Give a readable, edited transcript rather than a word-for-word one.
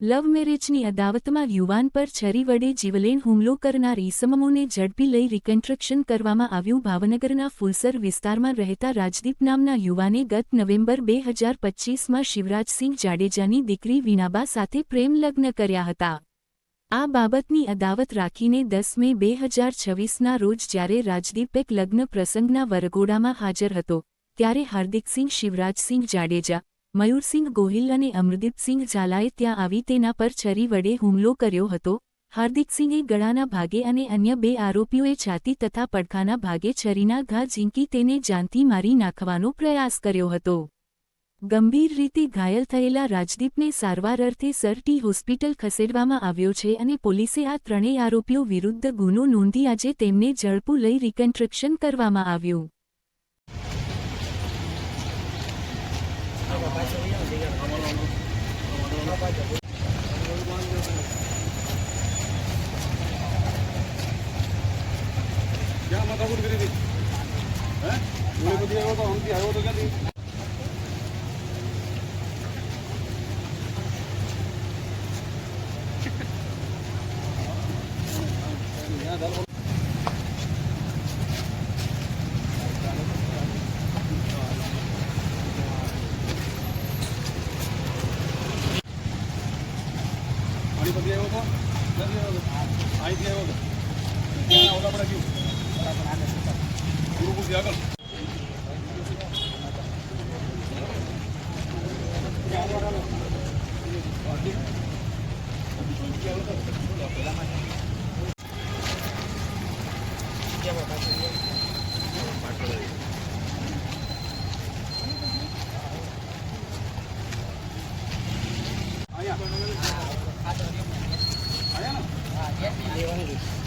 લવ મેરેજની અદાવતમાં યુવાન પર છરી વડે જીવલેણ હુમલો કરનાર ઈસમોને ઝડપી લઈ રિકન્સ્ટ્રક્શન કરવામાં આવ્યું. ભાવનગરના ફુલસર વિસ્તારમાં રહેતા રાજદીપ નામના યુવાને ગત નવેમ્બર 2025માં શિવરાજસિંહ જાડેજાની દીકરી વીણાબા સાથે પ્રેમ લગ્ન કર્યા હતા. આ બાબતની અદાવત રાખીને 10 મે 2026ના રોજ જ્યારે રાજદીપ એક લગ્ન પ્રસંગના વરઘોડામાં હાજર હતો ત્યારે હાર્દિકસિંહ શિવરાજસિંહ જાડેજા, મયુરસિંહ ગોહિલ અને અમરદીપસિંહ ઝાલાએ ત્યાં આવી તેના પર છરી વડે હુમલો કર્યો હતો. હાર્દિકસિંહે ગળાના ભાગે અને અન્ય 2 આરોપીઓએ છાતી તથા પડખાના ભાગે છરીના ઘા ઝીંકી તેને જાનથી મારી નાખવાનો પ્રયાસ કર્યો હતો. ગંભીર રીતે ઘાયલ થયેલા રાજદીપને સારવાર અર્થે સર હોસ્પિટલ ખસેડવામાં આવ્યો છે અને પોલીસે આ ત્રણેય આરોપીઓ વિરુદ્ધ ગુનો નોંધી આજે તેમને ઝડપી લઈ રિકન્સ્ટ્રક્શન કરવામાં આવ્યું. क्या मकाबूल करी थी हैं मुझे को दिया तो हम की आयो तो क्या थी पानी पति आयो तो क्या दिया तो आई दिया तो क्या ओला पड़ा क्यों गुरु को दिया कर आया ना